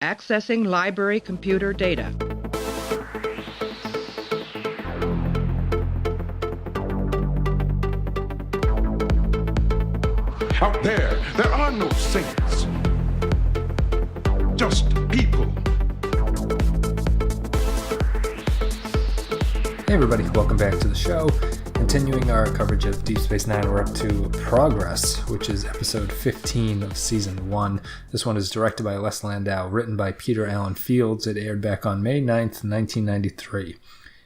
Accessing library computer data. Out there are no saints. Just people. Hey everybody, welcome back to the show. Continuing our coverage of Deep Space Nine, we're up to Progress, which is episode 15 of season 1. This one is directed by Les Landau, written by Peter Allen Fields. It aired back on May 9th, 1993.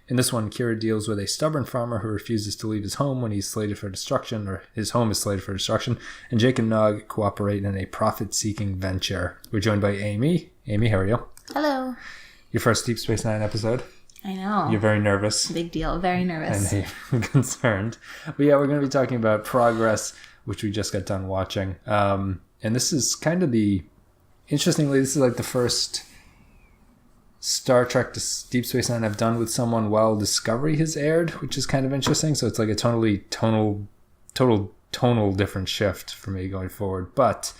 In this one, Kira deals with a stubborn farmer who refuses to leave his home when he's slated for destruction, or his home is slated for destruction, and Jake and Nog cooperate in a profit-seeking venture. We're joined by Amy. Amy, how are you? Hello. Your first Deep Space Nine episode. I know. You're very nervous. Big deal. Very nervous. And concerned. But yeah, we're going to be talking about Progress, which we just got done watching. And this is kind of interestingly, this is like the first Star Trek Deep Space Nine I've done with someone while Discovery has aired, which is kind of interesting. So it's like a total different shift for me going forward. But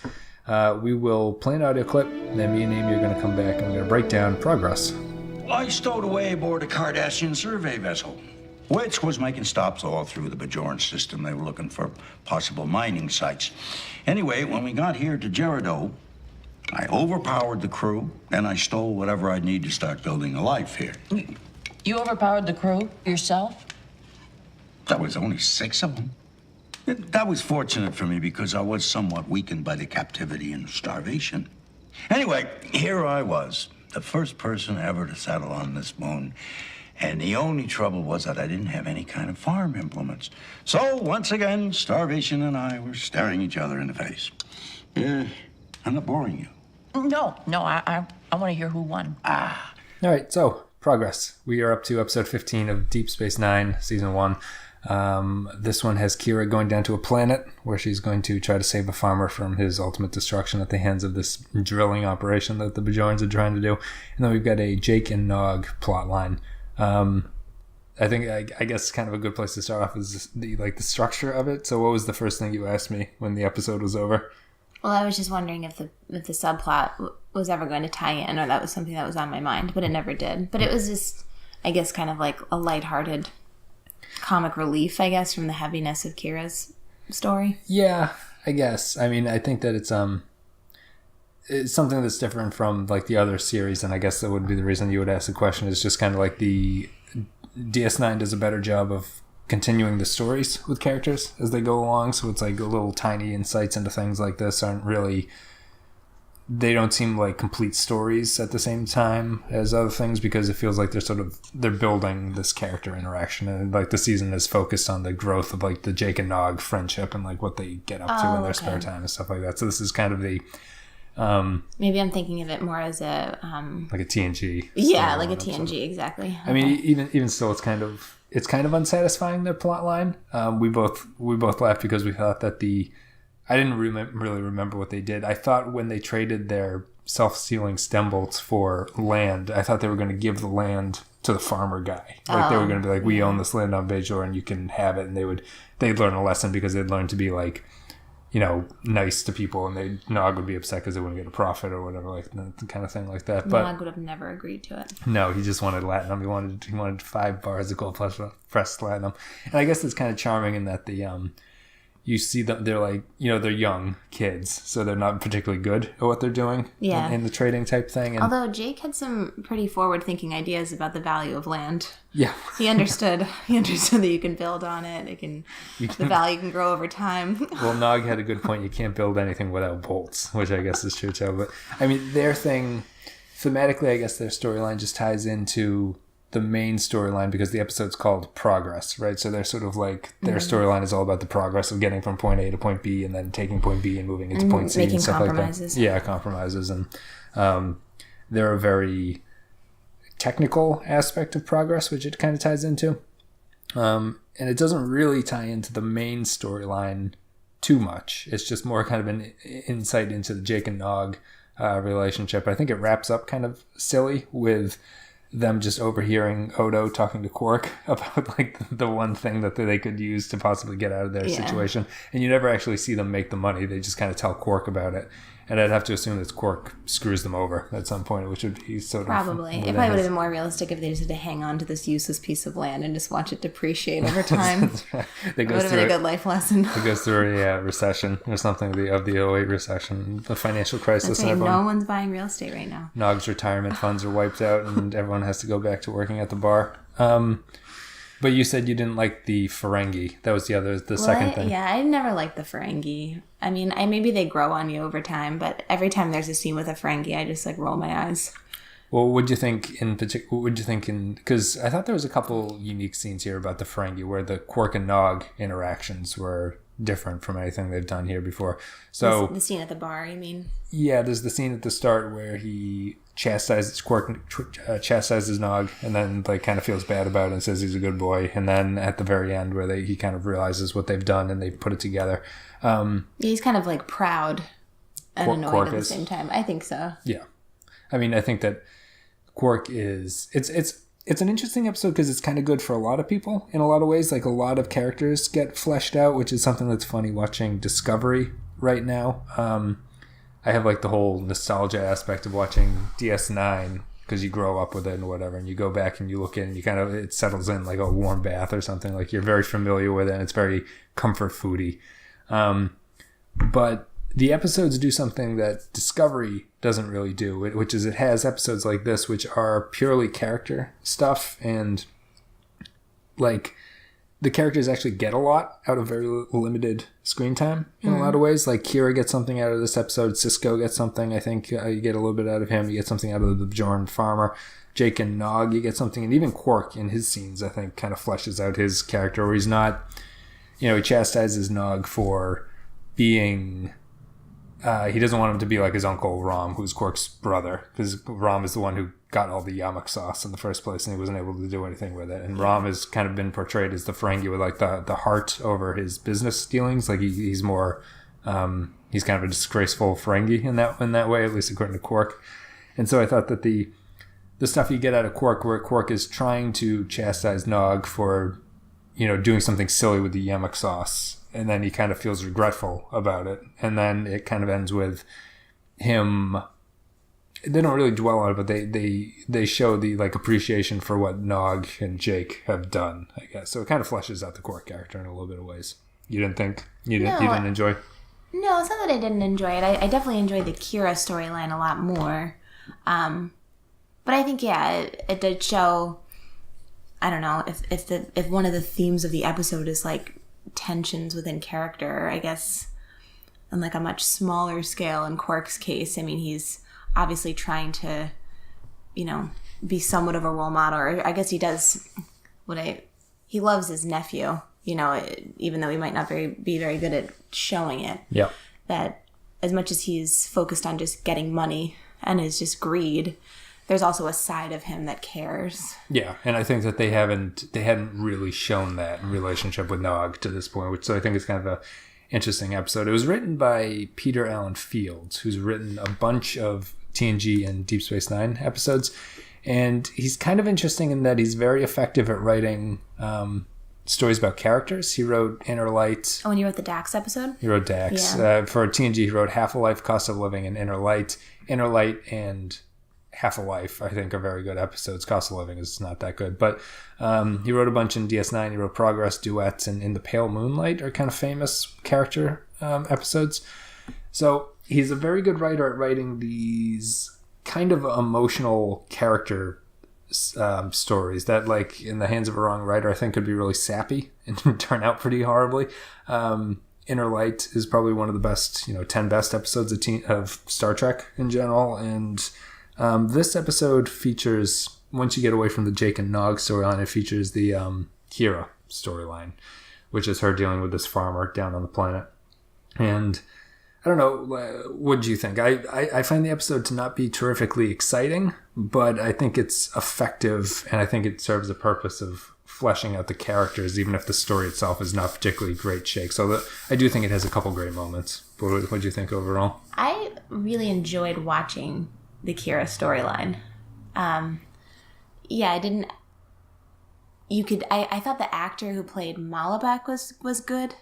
we will play an audio clip, and then me and Amy are going to come back and we're going to break down Progress. I stowed away aboard a Cardassian survey vessel, which was making stops all through the Bajoran system. They were looking for possible mining sites. Anyway, when we got here to Gerardo, I overpowered the crew, and I stole whatever I'd need to start building a life here. You overpowered the crew yourself? That was only 6 of them. That was fortunate for me because I was somewhat weakened by the captivity and starvation. Anyway, here I was, the first person ever to settle on this moon. And the only trouble was that I didn't have any kind of farm implements. So, once again, starvation and I were staring each other in the face. I'm not boring you. No, I want to hear who won. All right, so Progress. We are up to episode 15 of Deep Space Nine, season 1. This one has Kira going down to a planet where she's going to try to save a farmer from his ultimate destruction at the hands of this drilling operation that the Bajorans are trying to do. And then we've got a Jake and Nog plotline. I guess kind of a good place to start off is the structure of it. So what was the first thing you asked me when the episode was over? Well, I was just wondering if the subplot was ever going to tie in, or that was something that was on my mind, but it never did. But it was just, I guess, kind of like a lighthearted comic relief, I guess, from the heaviness of Kira's story. Yeah, I guess. I mean, I think that it's something that's different from like the other series, and I guess that would be the reason you would ask the question. Is just kind of like the DS9 does a better job of continuing the stories with characters as they go along, so it's like a little tiny insights into things like this they don't seem like complete stories at the same time as other things, because it feels like they're building this character interaction, and like the season is focused on the growth of like the Jake and Nog friendship and like what they get up to in their spare time and stuff like that. So this is kind of the maybe I'm thinking of it more as a like a TNG. Yeah, like a TNG, exactly. I mean, even still, it's kind of unsatisfying, their plot line. We both laughed because we thought that I didn't really remember what they did. I thought when they traded their self-sealing stem bolts for land, I thought they were going to give the land to the farmer guy. Like they were going to be like, we own this land on Bajoran and you can have it. And they'd learn a lesson because they'd learn to be like, you know, nice to people, and Nog would be upset because they wouldn't get a profit or whatever, like the kind of thing like that. But Nog would have never agreed to it. No, he just wanted latinum. He wanted 5 bars of gold pressed latinum, and I guess it's kind of charming in that you see them, they're like, you know, they're young kids, so they're not particularly good at what they're doing in the trading type thing. And although Jake had some pretty forward-thinking ideas about the value of land. Yeah. He understood that you can build on it. The value can grow over time. Well, Nog had a good point. You can't build anything without bolts, which I guess is true too. But I mean, their thing, thematically, I guess their storyline just ties into the main storyline because the episode's called Progress, right? So they're sort of like, their storyline is all about the progress of getting from point A to point B and then taking point B and moving into point C and stuff like that. Yeah, compromises. And they're a very technical aspect of Progress, which it kind of ties into. And it doesn't really tie into the main storyline too much. It's just more kind of an insight into the Jake and Nog relationship. I think it wraps up kind of silly with them just overhearing Odo talking to Quark about like the one thing that they could use to possibly get out of their situation. And you never actually see them make the money. They just kind of tell Quark about it. And I'd have to assume that Quark screws them over at some point, which would be sort of... Probably. It probably would have been more realistic if they just had to hang on to this useless piece of land and just watch it depreciate over time. Right. That would have been a good life lesson. It goes through a recession or something of the '08 recession, the financial crisis. That's right, no one's buying real estate right now. Nog's retirement funds are wiped out and everyone has to go back to working at the bar. But you said you didn't like the Ferengi. That was the second thing. Yeah, I never liked the Ferengi. I mean, maybe they grow on you over time, but every time there's a scene with a Ferengi, I just like roll my eyes. Well, what would you think in particular? What would you think in? Because I thought there was a couple unique scenes here about the Ferengi where the Quark and Nog interactions were different from anything they've done here before. So the scene at the bar, you mean? Yeah, there's the scene at the start where he chastises chastises Nog, and then like kind of feels bad about it and says he's a good boy, and then at the very end where he kind of realizes what they've done and they put it together. He's kind of like proud and annoyed Quark at the same time. I think so. Yeah, I mean, I think that Quark is it's an interesting episode because it's kind of good for a lot of people in a lot of ways. Like a lot of characters get fleshed out, which is something that's funny watching Discovery right now. I have like the whole nostalgia aspect of watching DS9 because you grow up with it and whatever, and you go back and you look in and you kind of, it settles in like a warm bath or something. Like you're very familiar with it and it's very comfort foody. But the episodes do something that Discovery doesn't really do, which is it has episodes like this, which are purely character stuff, and like the characters actually get a lot out of very limited screen time in a lot of ways. Like Kira gets something out of this episode. Cisco gets something. I think you get a little bit out of him. You get something out of the Bajoran farmer. Jake and Nog, you get something. And even Quark in his scenes, I think, kind of fleshes out his character where he's not, he chastises Nog for being... he doesn't want him to be like his uncle Rom, who's Quark's brother, because Rom is the one who got all the yamak sauce in the first place, and he wasn't able to do anything with it. And Rom has kind of been portrayed as the Ferengi with like the heart over his business dealings. Like he's more, he's kind of a disgraceful Ferengi in that way, at least according to Quark. And so I thought that the stuff you get out of Quark, where Quark is trying to chastise Nog for, doing something silly with the yamak sauce, and then he kind of feels regretful about it. And then it kind of ends with him... They don't really dwell on it, but they show the like appreciation for what Nog and Jake have done, I guess. So it kind of fleshes out the Quark character in a little bit of ways. You didn't think? You didn't enjoy? No, it's not that I didn't enjoy it. I definitely enjoyed the Kira storyline a lot more. But I think, it did show... I don't know, if one of the themes of the episode is like tensions within character, I guess on like a much smaller scale in Quark's case. I mean, he's obviously trying to, be somewhat of a role model, or I guess he does he loves his nephew, even though he might not be very good at showing it. Yeah. That as much as he's focused on just getting money and is just greed, there's also a side of him that cares. Yeah, and I think that they hadn't really shown that in relationship with Nog to this point, which so I think is kind of a interesting episode. It was written by Peter Allen Fields, who's written a bunch of TNG and Deep Space Nine episodes, and he's kind of interesting in that he's very effective at writing stories about characters. He wrote Inner Light. Oh, and you wrote the Dax episode? He wrote Dax. Yeah. For TNG, he wrote Half a Life, Cost of Living, and Inner Light. Inner Light and Half a Life, I think, are very good episodes. Cost of Living is not that good. But he wrote a bunch in DS9. He wrote Progress, Duets, and In the Pale Moonlight are kind of famous character episodes. So he's a very good writer at writing these kind of emotional character stories that, like, in the hands of a wrong writer, I think could be really sappy and turn out pretty horribly. Inner Light is probably one of the best, 10 best episodes of Star Trek in general. And this episode features, once you get away from the Jake and Nog storyline, it features the Kira storyline, which is her dealing with this farmer down on the planet. And I don't know, what do you think? I find the episode to not be terrifically exciting, but I think it's effective, and I think it serves the purpose of fleshing out the characters, even if the story itself is not particularly great shake. So I do think it has a couple great moments. What do you think overall? I really enjoyed watching the Kira storyline. I didn't... I thought the actor who played Malabak was good.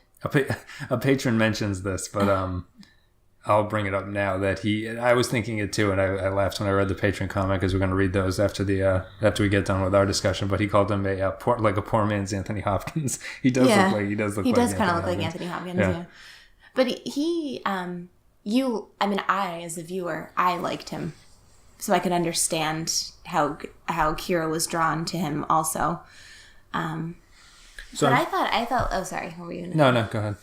A patron mentions this, but I'll bring it up now that I was thinking it too, and I laughed when I read the Patreon comment because we're going to read those after we get done with our discussion. But he called him a poor man's Anthony Hopkins. He does kind of look like Anthony Hopkins. Yeah. But I as a viewer, I liked him, so I could understand how Kira was drawn to him also. But I thought. Oh, sorry. What were you gonna say? No, go ahead.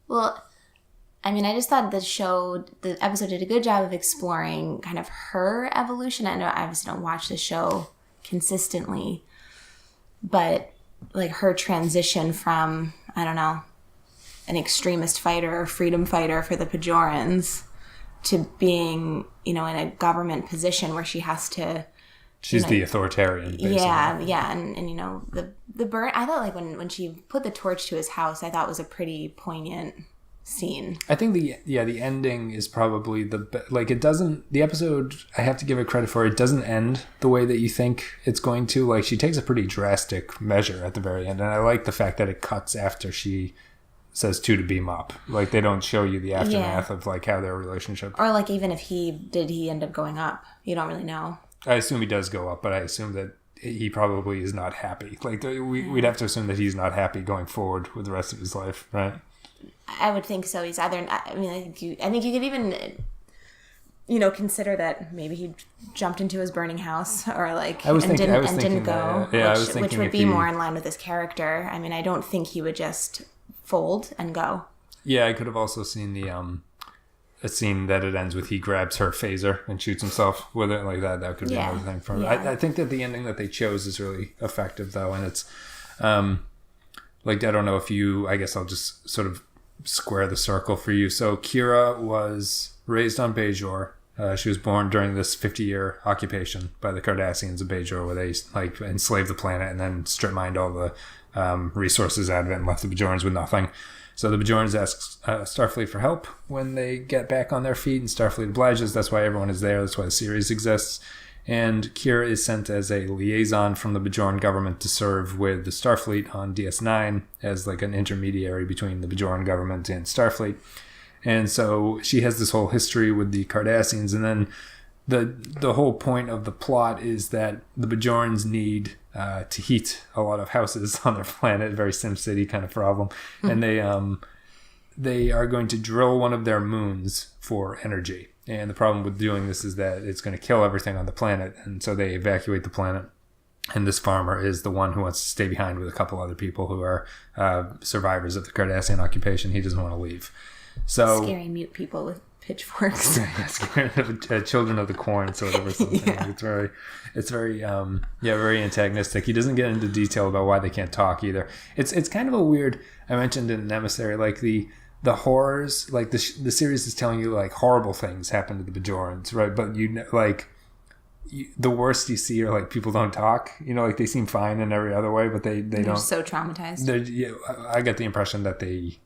Well, I mean, I just thought the episode did a good job of exploring kind of her evolution. I know I obviously don't watch the show consistently, but like her transition from, I don't know, an extremist fighter or freedom fighter for the Bajorans to being, in a government position where she has to. She's the authoritarian, basically. Yeah, and the burn. I thought like when she put the torch to his house, I thought was a pretty poignant scene. I think the ending is probably it doesn't, the episode, I have to give it credit for, it doesn't end the way that you think it's going to. Like, she takes a pretty drastic measure at the very end, and I like the fact that it cuts after she says to beam up. Like, they don't show you the aftermath of like how their relationship, or like even if he end up going up, you don't really know. I assume he does go up, but I assume that he probably is not happy. Like, we'd have to assume that he's not happy going forward with the rest of his life, right? I would think so. He's either. I mean, I think you could even, consider that maybe he jumped into his burning house, or like didn't go, which would be more in line with his character. I mean, I don't think he would just fold and go. Yeah, I could have also seen a scene that it ends with he grabs her phaser and shoots himself with it like that. That could be another thing for him. I think that the ending that they chose is really effective though, and it's like, I don't know if I guess I'll just sort of square the circle for you. So Kira was raised on Bajor. She was born during this 50-year occupation by the Cardassians of Bajor, where they like enslaved the planet and then strip mined all the resources out of it and left the Bajorans with nothing. So the Bajorans ask Starfleet for help when they get back on their feet, and Starfleet obliges. That's why everyone is there. That's why the series exists. And Kira is sent as a liaison from the Bajoran government to serve with the Starfleet on DS9 as like an intermediary between the Bajoran government and Starfleet. And so she has this whole history with the Cardassians. And then the whole point of the plot is that the Bajorans need to heat a lot of houses on their planet, very SimCity kind of problem. And they are going to drill one of their moons for energy. And the problem with doing this is that it's going to kill everything on the planet. And so they evacuate the planet. And this farmer is the one who wants to stay behind with a couple other people who are survivors of the Cardassian occupation. He doesn't want to leave. So scary mute people with pitchforks. Children of the Corn sort of or something. Yeah. It's very very antagonistic. He doesn't get into detail about why they can't talk either. It's kind of a weird, I mentioned in Emissary, like the horrors, like the series is telling you like horrible things happen to the Bajorans, right? But the worst you see are like people don't talk, like they seem fine in every other way, but they're don't. So traumatized. I get the impression that they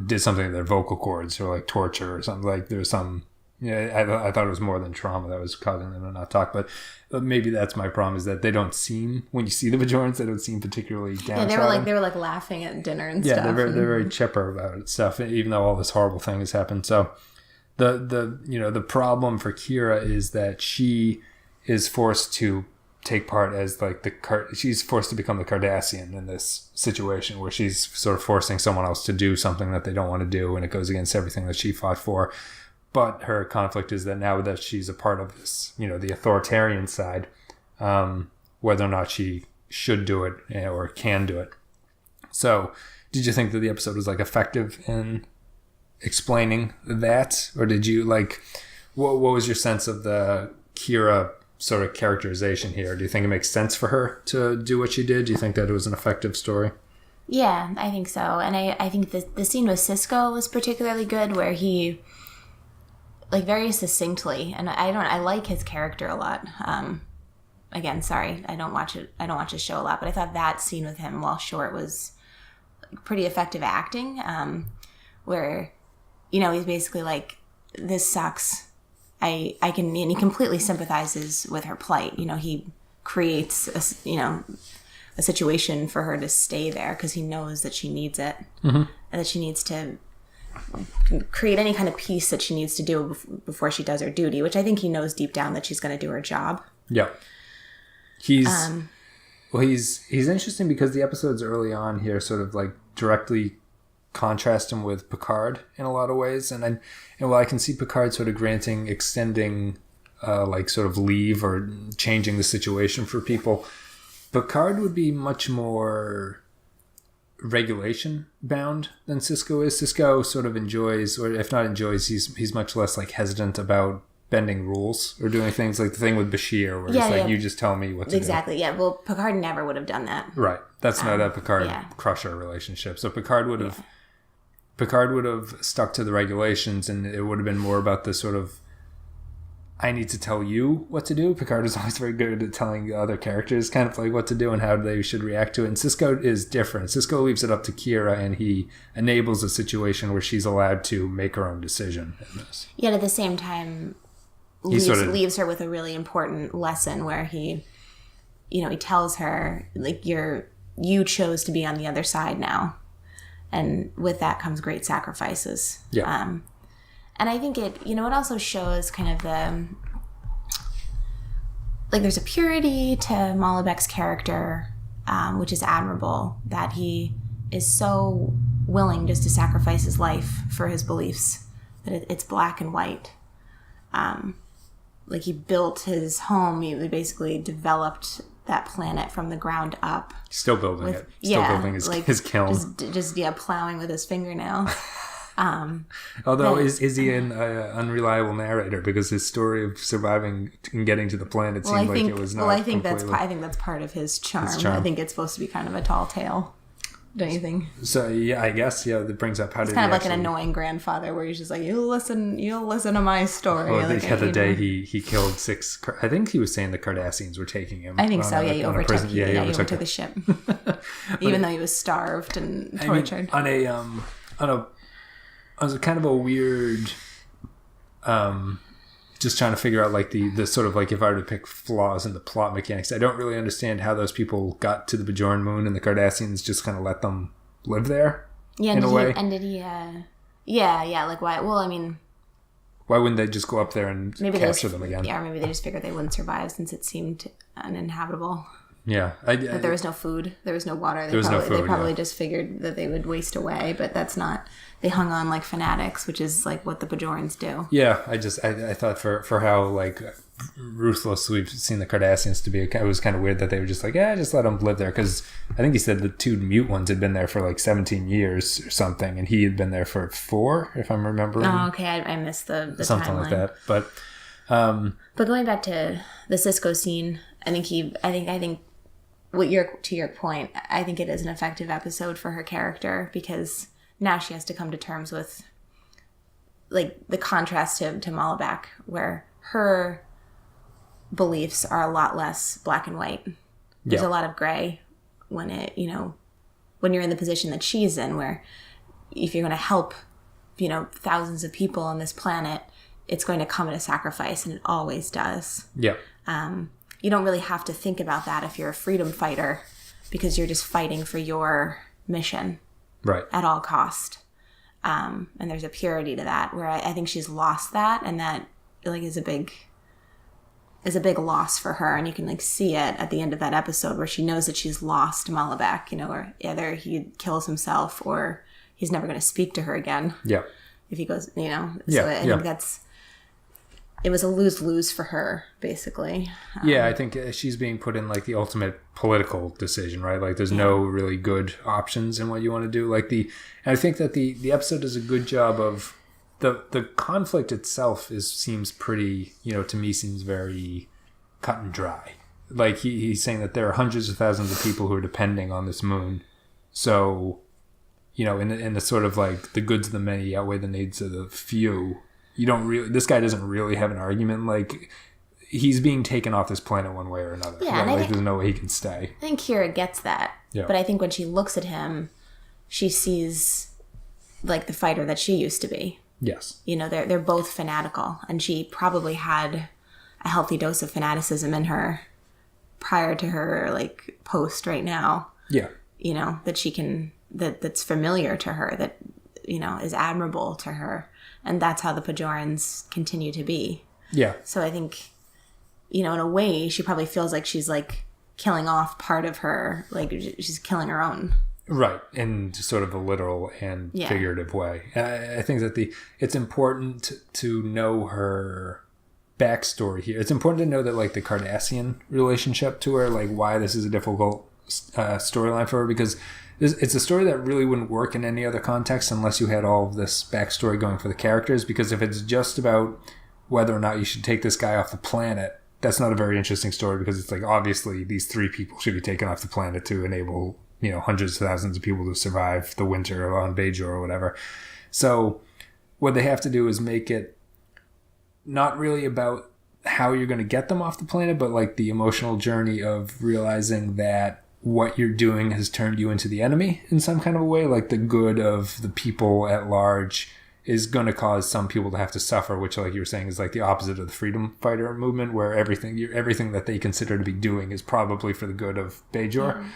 did something to their vocal cords, or like torture or something. Like there's some, I thought it was more than trauma that was causing them to not talk. But maybe that's my problem, is that they don't seem, when you see the Bajorans, they don't seem particularly downtrodden. Yeah, they were like laughing at dinner and stuff. Yeah, they're very chipper about stuff, even though all this horrible thing has happened. So the problem for Kira is that she is forced to take part as like she's forced to become the Cardassian in this situation, where she's sort of forcing someone else to do something that they don't want to do, and it goes against everything that she fought for. But her conflict is that now that she's a part of this, the authoritarian side, whether or not she should do it or can do it. So did you think that the episode was like effective in explaining that, or did you like, what was your sense of the Kira sort of characterization here? Do you think it makes sense for her to do what she did? Do you think that it was an effective story? Yeah, I think so. And I think the scene with Sisko was particularly good, where he, like, very succinctly, and I like his character a lot. Again, sorry, I don't watch his show a lot, but I thought that scene with him, while short, was pretty effective acting. Where, he's basically like, this sucks. And he completely sympathizes with her plight. He creates a situation for her to stay there because he knows that she needs it, and that she needs to create any kind of peace that she needs to do before she does her duty, which I think he knows deep down that she's going to do her job. Yeah. He's interesting because the episodes early on here sort of like directly contrast him with Picard in a lot of ways. And while I can see Picard sort of extending like sort of leave or changing the situation for people, Picard would be much more regulation bound than Sisko is. Sisko sort of enjoys, or if not enjoys, he's much less like hesitant about bending rules or doing things like the thing with Bashir where it's like, you just tell me what to do. Exactly, yeah. Well, Picard never would have done that. Right. That's not that Picard Crusher relationship. So Picard would have stuck to the regulations, and it would have been more about the sort of, I need to tell you what to do. Picard is always very good at telling other characters kind of like what to do and how they should react to it. And Sisko is different. Sisko leaves it up to Kira, and he enables a situation where she's allowed to make her own decision in this. Yet at the same time, leaves her with a really important lesson where he tells her, like, you chose to be on the other side now. And with that comes great sacrifices. Yeah. And I think it also shows kind of there's a purity to Malabek's character, which is admirable, that he is so willing just to sacrifice his life for his beliefs, that it's black and white. Like he built his home, he basically developed that planet from the ground up. Still building it. Still building his kiln. Just plowing with his fingernail. Although is he an unreliable narrator, because his story of surviving and getting to the planet seemed like it was not. Well, I think that's part of his charm. I think it's supposed to be kind of a tall tale. Don't you think? So yeah, I guess that brings up how it's kind of like an annoying grandfather where he's just like, you'll listen to my story. Well, the day he killed 6. I think he was saying the Cardassians were taking him. I think so. He overtook the ship, even though he was starved and tortured. On a kind of a weird, just trying to figure out like the sort of like, if I were to pick flaws in the plot mechanics, I don't really understand how those people got to the Bajoran moon and the Cardassians just kind of let them live there. Yeah, in a way. Did he? Like why? Well, I mean, why wouldn't they just go up there and capture them again? Yeah, or maybe they just figured they wouldn't survive since it seemed uninhabitable. Yeah, but there was no food, there was no water. They probably just figured that they would waste away, but that's not. They hung on like fanatics, which is like what the Bajorans do. Yeah, I thought for how like ruthless we've seen the Cardassians to be, it was kind of weird that they were just like, just let them live there, because I think he said the 2 mute ones had been there for like 17 years or something, and he had been there for 4, if I'm remembering. Oh, okay, I missed the something timeline. Like that. But going back to the Sisko scene, I think to your point, I think it is an effective episode for her character, because now she has to come to terms with like the contrast to Malabek, where her beliefs are a lot less black and white. There's a lot of gray when when you're in the position that she's in, where if you're going to help, thousands of people on this planet, it's going to come at a sacrifice, and it always does. Yeah. You don't really have to think about that if you're a freedom fighter, because you're just fighting for your mission, right? At all cost. And there's a purity to that, where I think she's lost that, and that like is a big loss for her. And you can like see it at the end of that episode, where she knows that she's lost Malabek, or either he kills himself or he's never going to speak to her again. Yeah. If he goes, So I think it was a lose-lose for her, basically. I think she's being put in like the ultimate political decision, right? Like there's no really good options in what you want to do. And I think that the episode does a good job of the conflict itself seems pretty, to me seems very cut and dry. Like he's saying that there are hundreds of thousands of people who are depending on this moon. So, in the sort of like the goods of the many outweigh the needs of the few. This guy doesn't really have an argument. Like he's being taken off this planet one way or another. Yeah, right? There's no way he can stay. I think Kira gets that. Yeah. But I think when she looks at him, she sees like the fighter that she used to be. Yes. They're both fanatical, and she probably had a healthy dose of fanaticism in her prior to her like post right now. Yeah. That she can that's familiar to her, that is admirable to her. And that's how the Bajorans continue to be. Yeah. So I think, in a way, she probably feels like she's like killing off part of her, like she's killing her own. Right, in sort of a literal and figurative way. I think that it's important to know her backstory here. It's important to know that like the Cardassian relationship to her, like why this is a difficult storyline for her, because it's a story that really wouldn't work in any other context unless you had all of this backstory going for the characters. Because if it's just about whether or not you should take this guy off the planet, that's not a very interesting story, because it's like obviously these 3 people should be taken off the planet to enable hundreds of thousands of people to survive the winter on Bajor or whatever. So what they have to do is make it not really about how you're going to get them off the planet, but like the emotional journey of realizing that what you're doing has turned you into the enemy in some kind of a way. Like the good of the people at large is going to cause some people to have to suffer, which, like you were saying, is like the opposite of the freedom fighter movement, where everything that they consider to be doing is probably for the good of Bajor. Mm-hmm.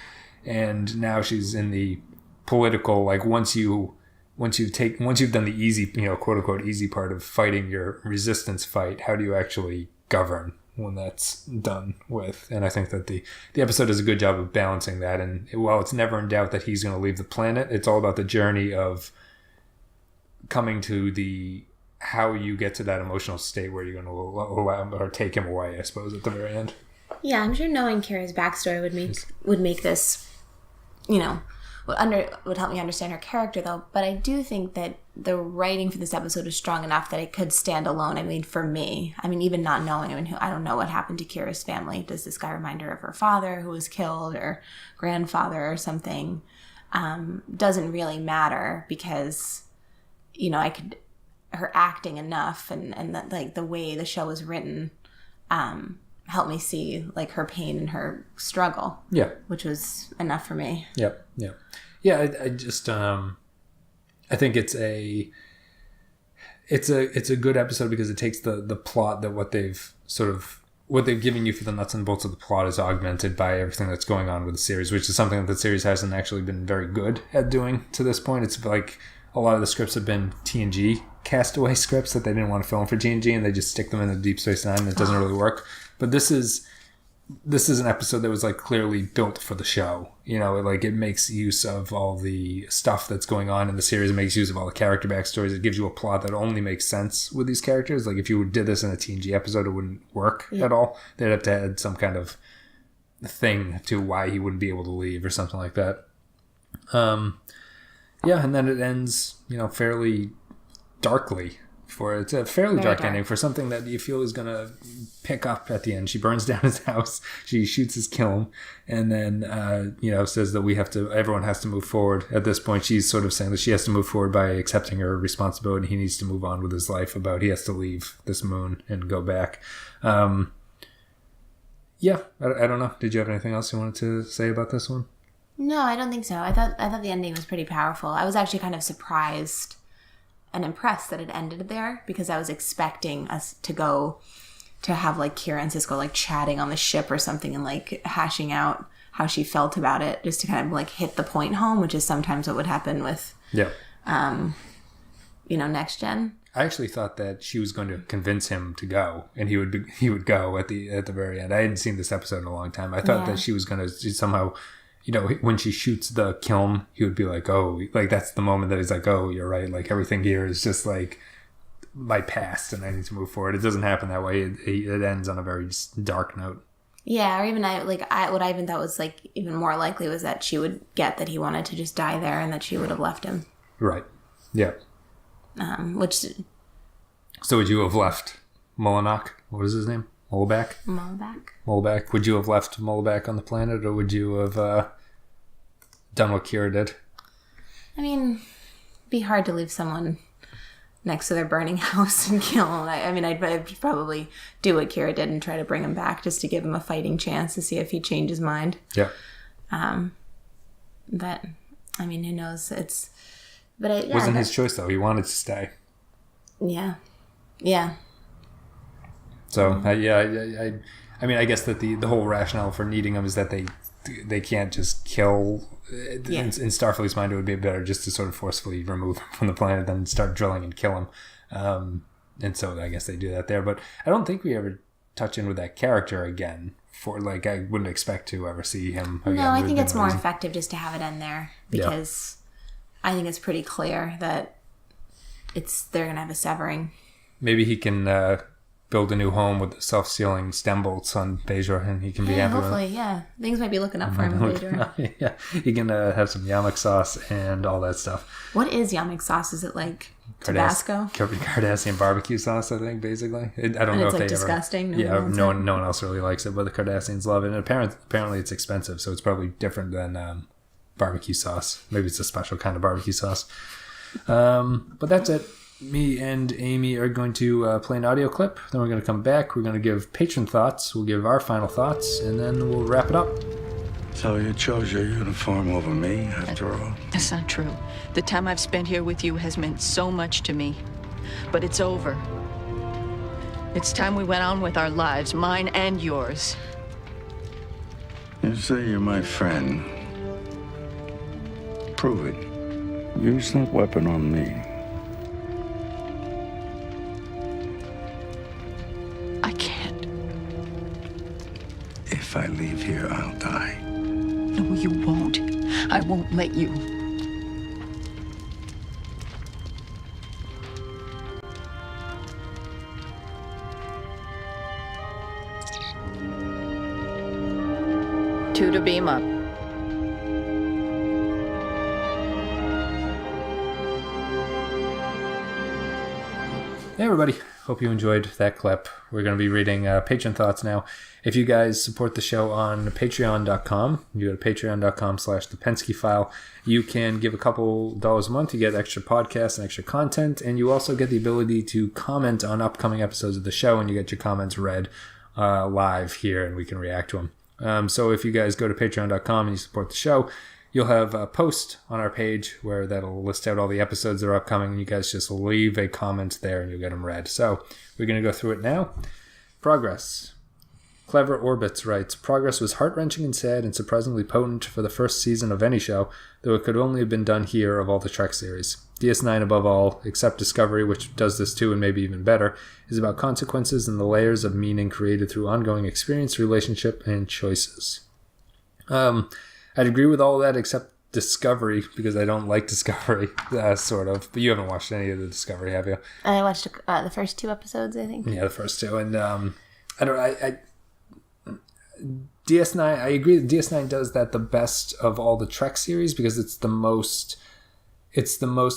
And now she's in the political, like once you've done the easy, quote unquote easy part of fighting your resistance fight, how do you actually govern when that's done with? And I think that the episode does a good job of balancing that. And while it's never in doubt that he's going to leave the planet, it's all about the journey of coming to how you get to that emotional state where you're going to allow or take him away, I suppose, at the very end. Yeah, I'm sure knowing Kira's backstory would make this, would help me understand her character, though. But I do think that the writing for this episode is strong enough that it could stand alone. I mean, for me, even not knowing, I don't know what happened to Kira's family. Does this guy remind her of her father who was killed, or grandfather or something? Doesn't really matter, because, her acting enough and that, like, the way the show was written, helped me see like her pain and her struggle. Yeah. Which was enough for me. Yep. Yeah. Yeah. I just, I think it's a good episode because it takes the plot that what they've given you for the nuts and bolts of the plot is augmented by everything that's going on with the series, which is something that the series hasn't actually been very good at doing to this point. It's like a lot of the scripts have been TNG castaway scripts that they didn't want to film for TNG, and they just stick them in the Deep Space Nine, and it doesn't really work. But this is an episode that was like clearly built for the show. It makes use of all the stuff that's going on in the series. It makes use of all the character backstories. It gives you a plot that only makes sense with these characters. Like if you did this in a TNG episode, it wouldn't work at all. They'd have to add some kind of thing to why he wouldn't be able to leave or something like that. Yeah, and then it ends, fairly darkly. It's a fairly dark ending for something that you feel is going to pick up at the end. She burns down his house. She shoots his kiln, and then, says that everyone has to move forward. At this point, she's sort of saying that she has to move forward by accepting her responsibility. He needs to move on with his life. He has to leave this moon and go back. Yeah, I don't know. Did you have anything else you wanted to say about this one? No, I don't think so. I thought the ending was pretty powerful. I was actually kind of surprised and impressed that it ended there, because I was expecting us to have like Kira and Sisko like chatting on the ship or something and like hashing out how she felt about it, just to kind of like hit the point home, which is sometimes what would happen with Next Gen. I actually thought that she was going to convince him to go, and he would go at the very end. I hadn't seen this episode in a long time. I thought that she was going to somehow, when she shoots the kiln, he would be like, oh, like that's the moment that he's like, oh, you're right. Like everything here is just like my past and I need to move forward. It doesn't happen that way. It ends on a very dark note. Yeah. Or even what I even thought was like even more likely was that she would get that he wanted to just die there and that she would have left him. Right. Yeah. So would you have left Molinak? What was his name? Molbak? Molbak. Would you have left Molbak on the planet, or would you have done what Kira did? I mean, it'd be hard to leave someone next to their burning house and kill him. I'd probably do what Kira did and try to bring him back just to give him a fighting chance to see if he'd change his mind. Yeah. But, who knows? It wasn't his choice, though. He wanted to stay. Yeah. Yeah. So, I guess that the whole rationale for needing him is that they they can't just kill. In Starfleet's mind, it would be better just to sort of forcefully remove him from the planet than start drilling and kill him. And so I guess they do that there. But I don't think we ever touch in with that character again. For like, I wouldn't expect to ever see him again. No, I think it's more effective just to have it end there because I think it's pretty clear that they're gonna have a severing. Maybe he can build a new home with the self-sealing stem bolts on Bajoran, and he can be happy hopefully, with it. yeah. Things might be looking up for him in Bajoran. Yeah, he can have some yamak sauce and all that stuff. What is yamak sauce? Is it like Tabasco? Cardassian barbecue sauce, I think, basically. I don't and know it's if like they disgusting. ever... No one else really likes it, but the Cardassians love it. And apparently it's expensive, so it's probably different than barbecue sauce. Maybe it's a special kind of barbecue sauce. But that's it. Me and Amy are going to play an audio clip. Then we're going to come back. We're going to give patron thoughts. We'll give our final thoughts, and then we'll wrap it up. So you chose your uniform over me, after all? That's not true. The time I've spent here with you has meant so much to me. But it's over. It's time we went on with our lives, mine and yours. You say you're my friend. Prove it. Use that weapon on me. I can't. If I leave here, I'll die. No, you won't. I won't let you. Two to beam up. Hey everybody, hope you enjoyed that clip. We're going to be reading patron thoughts now. If you guys support the show on patreon.com, you go to patreon.com/thepensky you can give a couple dollars a month. You get extra podcasts and extra content, and you also get the ability to comment on upcoming episodes of the show, and you get your comments read live here, and we can react to them. So if you guys go to patreon.com and you support the show, you'll have a post on our page where that'll list out all the episodes that are upcoming, and you guys just leave a comment there and you'll get them read. So we're going to go through it now. Progress. Clever Orbits writes, Progress was heart-wrenching and sad and surprisingly potent for the first season of any show, though it could only have been done here of all the Trek series. DS9 above all, except Discovery, which does this too and maybe even better, is about consequences and the layers of meaning created through ongoing experience, relationship, and choices. I'd agree with all of that except Discovery, because I don't like Discovery, sort of. But you haven't watched any of the Discovery, have you? I watched the first two episodes, I think. Yeah, the first two. And DS9, I agree that DS9 does that the best of all the Trek series because it's the most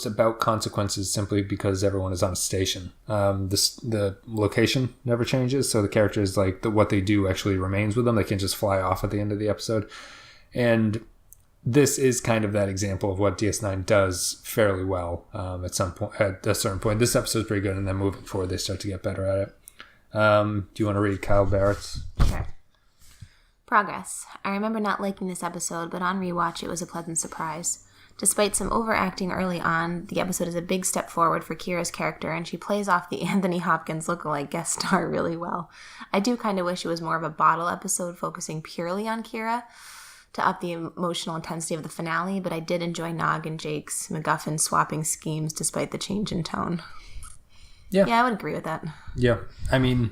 about consequences simply because everyone is on a station. The location never changes, so the characters, like what they do actually remains with them. They can't just fly off at the end of the episode. And this is kind of that example of what DS9 does fairly well at a certain point. This episode's pretty good, and then moving forward, they start to get better at it. Do you want to read Kyle Barrett's? Sure. Progress. I remember not liking this episode, but on rewatch, it was a pleasant surprise. Despite some overacting early on, the episode is a big step forward for Kira's character, and she plays off the Anthony Hopkins lookalike guest star really well. I do kind of wish it was more of a bottle episode focusing purely on Kira to up the emotional intensity of the finale, but I did enjoy Nog and Jake's MacGuffin swapping schemes despite the change in tone. Yeah, I would agree with that. Yeah, I mean,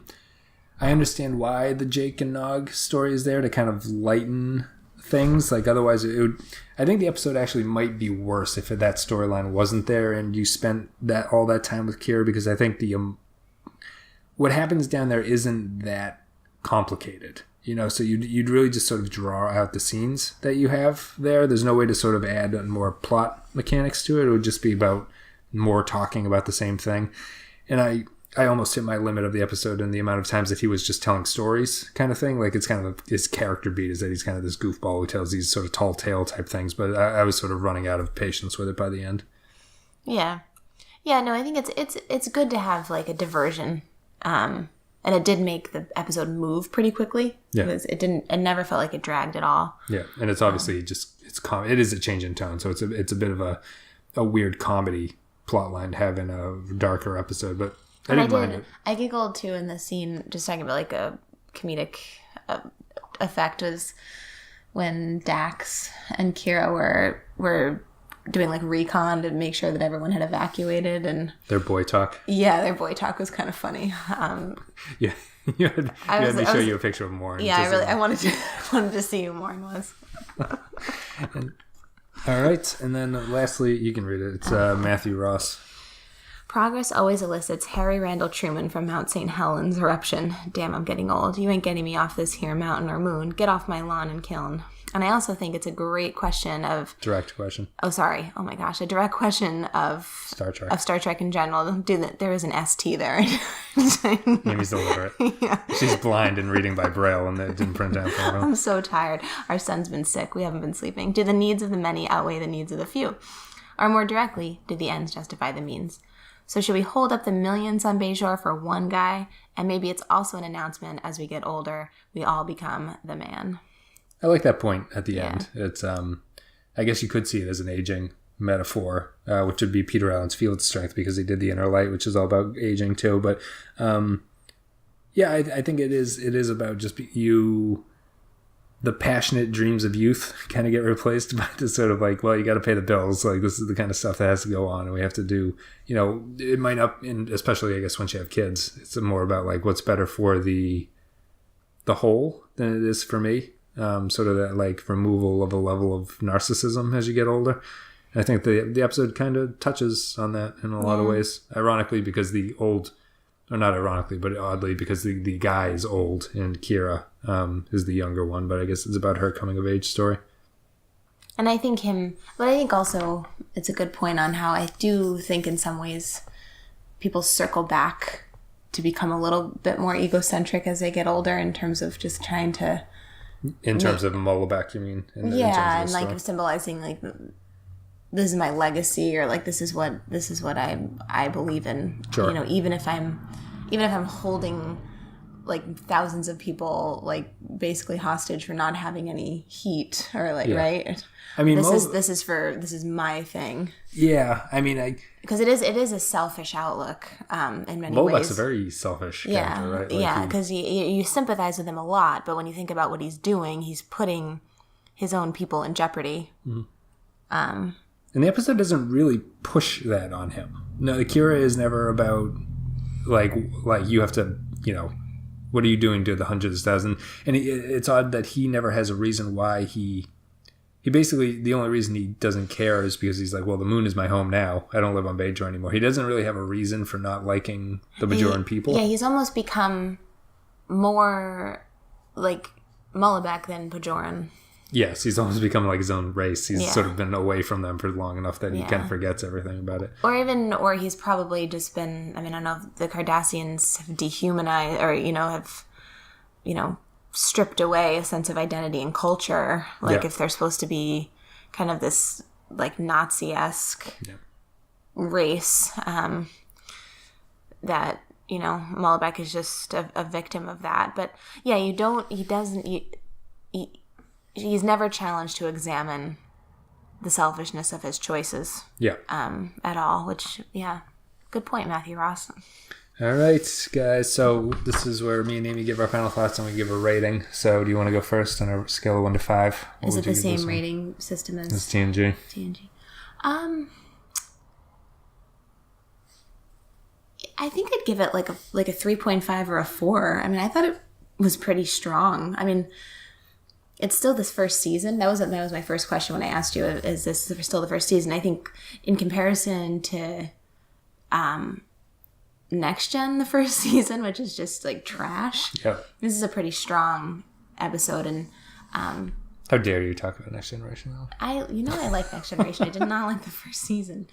I understand why the Jake and Nog story is there to kind of lighten things. Like otherwise, I think the episode actually might be worse if that storyline wasn't there and you spent all that time with Kira, because I think what happens down there isn't that complicated. So you'd really just sort of draw out the scenes that you have there. There's no way to sort of add more plot mechanics to it. It would just be about more talking about the same thing. And I almost hit my limit of the episode in the amount of times that he was just telling stories kind of thing. Like it's kind of his character beat is that he's kind of this goofball who tells these sort of tall tale type things. But I was sort of running out of patience with it by the end. Yeah. Yeah, no, I think it's good to have like a diversion. And it did make the episode move pretty quickly. Yeah. It never felt like it dragged at all. Yeah. And it's obviously it is a change in tone. So it's a bit of a weird comedy plot line to have in a darker episode, but I didn't mind it. I giggled too in the scene, just talking about like a comedic effect, was when Dax and Kira were doing like recon to make sure that everyone had evacuated, and Their boy talk. yeah, their boy talk was kind of funny. Yeah. You had me show you a picture of Morn. Yeah, I wanted to see who Morn was. All right, and then lastly, you can read it. It's Matthew Ross. Progress always elicits Harry Randall Truman from Mount St. Helens eruption. Damn, I'm getting old. You ain't getting me off this here mountain or moon. Get off my lawn and kiln. And I also think it's a great question of... Direct question. Oh, sorry. Oh my gosh. A direct question of... Star Trek. Of Star Trek in general. Dude, there is an ST there. Amy's illiterate. Yeah. She's blind and reading by Braille, and it didn't print out for her. I'm so tired. Our son's been sick. We haven't been sleeping. Do the needs of the many outweigh the needs of the few? Or more directly, do the ends justify the means? So should we hold up the millions on Bajor for one guy? And maybe it's also an announcement as we get older, we all become the man. I like that point at the end. It's, I guess you could see it as an aging metaphor, which would be Peter Allen's field strength because he did The Inner Light, which is all about aging too. But yeah, I think it is about just the passionate dreams of youth kind of get replaced by this sort of like, well, you got to pay the bills. Like this is the kind of stuff that has to go on, and we have to do. It might not, and especially I guess once you have kids, it's more about like what's better for the whole than it is for me. Sort of that like removal of a level of narcissism as you get older. And I think the episode kind of touches on that in a lot of ways. Ironically, because not ironically, but oddly, because the guy is old and Kira is the younger one. But I guess it's about her coming of age story. And I think but I think also it's a good point on how I do think in some ways people circle back to become a little bit more egocentric as they get older in terms of just trying to... In terms of Mullback, you mean? Yeah, and like symbolizing like this is my legacy, or like this is what I believe in. Sure. Even if I'm holding like thousands of people like basically hostage for not having any heat, or like right. I mean, this is my thing. Yeah, I mean, because it is a selfish outlook in many ways. Mullback's a very selfish character, right? Like because you sympathize with him a lot, but when you think about what he's doing, he's putting his own people in jeopardy. Mm-hmm. And the episode doesn't really push that on him. No, Kira is never about like you have to, what are you doing to the hundreds of thousands? And it's odd that he never has a reason why he basically, the only reason he doesn't care is because he's like, well, the moon is my home now. I don't live on Bajor anymore. He doesn't really have a reason for not liking the Bajoran people. Yeah, he's almost become more like Mullback than Bajoran. Yes, he's almost become like his own race. He's sort of been away from them for long enough that he kind of forgets everything about it. Or he's probably just been, I mean, I don't know if the Cardassians have dehumanized or, have, stripped away a sense of identity and culture. Like if they're supposed to be kind of this like Nazi-esque race, that, Mullback is just a victim of that. But yeah, he's never challenged to examine the selfishness of his choices. Yeah. At all, which, good point, Matthew Ross. All right, guys. So this is where me and Amy give our final thoughts and we give a rating. So do you want to go first on a scale of 1 to 5? Is it the same rating system as it's TNG? TNG. I think I'd give it like a 3.5 or a 4. I mean, I thought it was pretty strong. I mean, it's still this first season. That was my first question when I asked you, is this still the first season? I think in comparison to Next Gen, the first season, which is just like trash. Yep. This is a pretty strong episode, and how dare you talk about Next Generation though? I like Next Generation. I did not like the first season,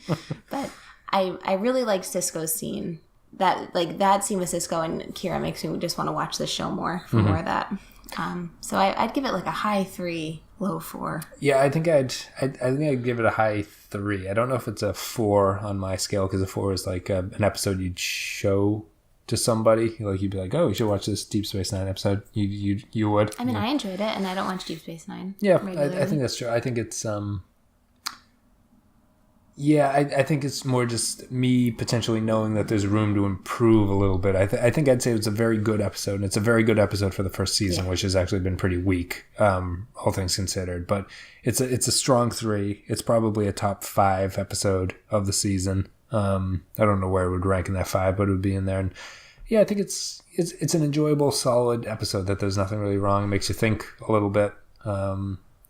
but I really liked Sisko's scene. That scene with Sisko and Kira makes me just want to watch this show more for more of that. So I'd give it like a high 3, low 4. Yeah, I think I'd give it a high 3. I don't know if it's a 4 on my scale, because a 4 is like an episode you'd show to somebody. Like you'd be like, oh, you should watch this Deep Space Nine episode. You would. I mean, I enjoyed it, and I don't watch Deep Space Nine. Yeah, I think that's true. I think it's Yeah, I think it's more just me potentially knowing that there's room to improve a little bit. I think I'd say it's a very good episode, and it's a very good episode for the first season, which has actually been pretty weak, all things considered. But it's a strong 3. It's probably a top 5 episode of the season. I don't know where it would rank in that 5, but it would be in there. And yeah, I think it's an enjoyable, solid episode that there's nothing really wrong. It makes you think a little bit.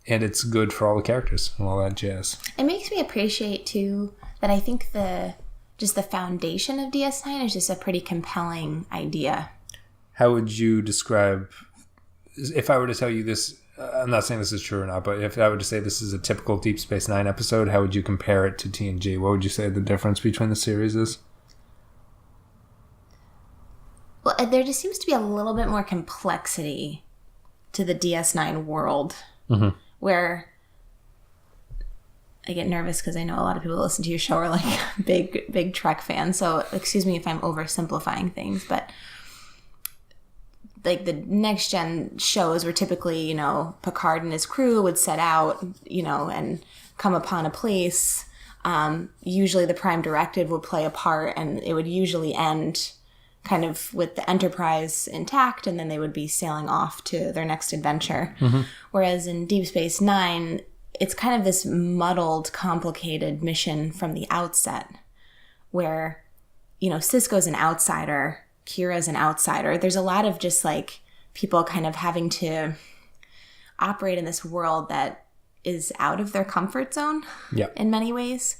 And it's good for all the characters and all that jazz. It makes me appreciate, too, that I think the foundation of DS9 is just a pretty compelling idea. How would you describe, if I were to tell you this, I'm not saying this is true or not, but if I were to say this is a typical Deep Space Nine episode, how would you compare it to TNG? What would you say the difference between the series is? Well, there just seems to be a little bit more complexity to the DS9 world. Mm-hmm. Where I get nervous because I know a lot of people that listen to your show are like big Trek fans. So excuse me if I'm oversimplifying things, but like the next gen shows were typically, Picard and his crew would set out, and come upon a place. Usually the Prime Directive would play a part, and it would usually end kind of with the Enterprise intact, and then they would be sailing off to their next adventure. Mm-hmm. Whereas in Deep Space Nine, it's kind of this muddled, complicated mission from the outset where, Sisko's an outsider, Kira's an outsider. There's a lot of just like people kind of having to operate in this world that is out of their comfort zone in many ways.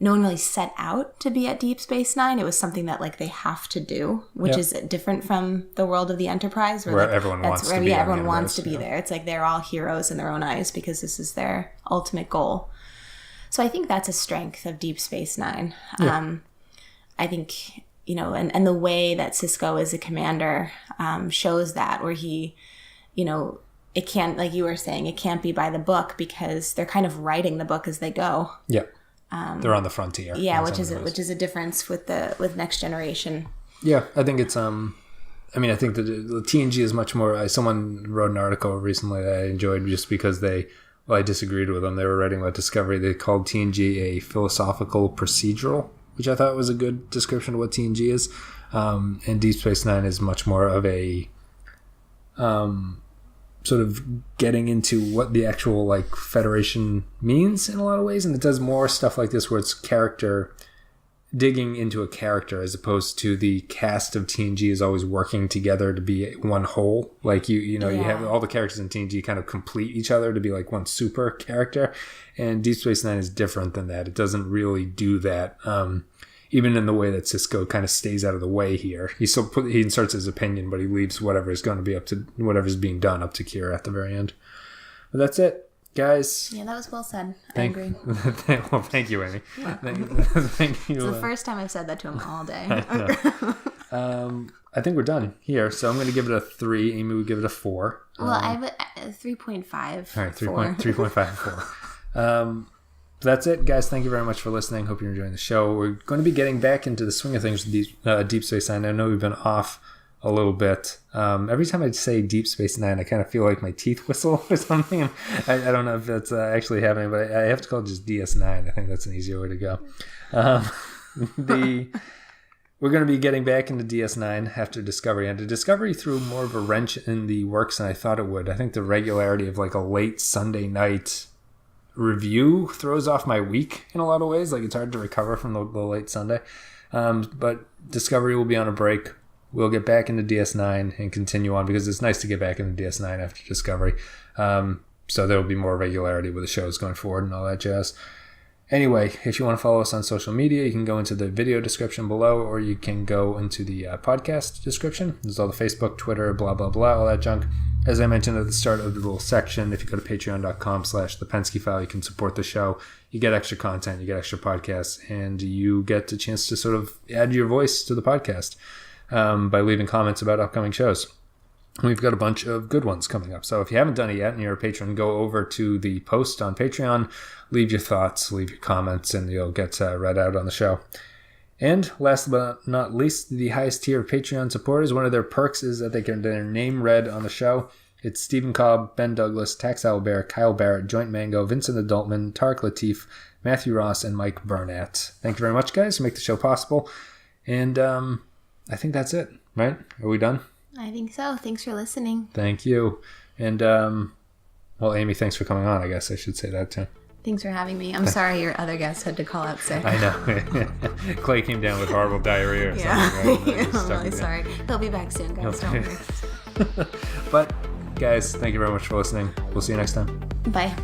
No one really set out to be at Deep Space Nine. It was something that like they have to do, which is different from the world of the Enterprise, where like, everyone wants to be. Everyone wants to be there. It's like they're all heroes in their own eyes because this is their ultimate goal. So I think that's a strength of Deep Space Nine. Yeah. I think and the way that Sisko is a commander shows that, where he, it can't, like you were saying, it can't be by the book because they're kind of writing the book as they go. Yeah. They're on the frontier. Yeah, which is a difference with Next Generation. Yeah, I think it's I think the TNG is much more. Someone wrote an article recently that I enjoyed just because I disagreed with them. They were writing about Discovery. They called TNG a philosophical procedural, which I thought was a good description of what TNG is. And Deep Space Nine is much more of a sort of getting into what the actual like Federation means in a lot of ways, and it does more stuff like this where it's character digging into a character as opposed to the cast of TNG is always working together to be one whole. Like you have all the characters in TNG kind of complete each other to be like one super character, and Deep Space Nine is different than that. It doesn't really do that. Even in the way that Sisko kind of stays out of the way here. He inserts his opinion, but he leaves whatever is going to be whatever's being done up to Kira at the very end. But that's it, guys. Yeah, that was well said. I agree. Well, thank you, Amy. Thank you. It's the first time I've said that to him all day. I think we're done here, so I'm going to give it a 3. Amy would give it a 4. Well, I have a 3.5. All right, 3.5 and 4. That's it, guys. Thank you very much for listening. Hope you're enjoying the show. We're going to be getting back into the swing of things with Deep Space Nine. I know we've been off a little bit. Every time I say Deep Space Nine, I kind of feel like my teeth whistle or something. I don't know if that's actually happening, but I have to call it just DS9. I think that's an easier way to go. We're going to be getting back into DS9 after Discovery. And Discovery threw more of a wrench in the works than I thought it would. I think the regularity of like a late Sunday night review throws off my week in a lot of ways. Like it's hard to recover from the late Sunday. But Discovery will be on a break. We'll get back into DS9 and continue on because it's nice to get back into DS9 after Discovery. So there will be more regularity with the shows going forward and all that jazz. Anyway, if you want to follow us on social media, you can go into the video description below, or you can go into the podcast description. There's all the Facebook, Twitter, blah, blah, blah, all that junk. As I mentioned at the start of the little section, if you go to patreon.com/the Pensky File, you can support the show. You get extra content, you get extra podcasts, and you get a chance to sort of add your voice to the podcast by leaving comments about upcoming shows. We've got a bunch of good ones coming up. So if you haven't done it yet and you're a patron, go over to the post on Patreon, leave your thoughts, leave your comments, and you'll get read out on the show. And last but not least, the highest tier of Patreon supporters, one of their perks is that they get their name read on the show. It's Stephen Cobb, Ben Douglas, Tax Owlbear, Kyle Barrett, Joint Mango, Vincent Adultman, Tarek Latif, Matthew Ross, and Mike Burnett. Thank you very much, guys, to make the show possible. And I think that's it, right? Are we done? I think so. Thanks for listening. Thank you. And, well, Amy, thanks for coming on. I guess I should say that, too. Thanks for having me. I'm sorry your other guest had to call out sick. I know. Clay came down with horrible diarrhea or something. Right? I'm really sorry. He'll be back soon, guys. Don't worry. But, guys, thank you very much for listening. We'll see you next time. Bye.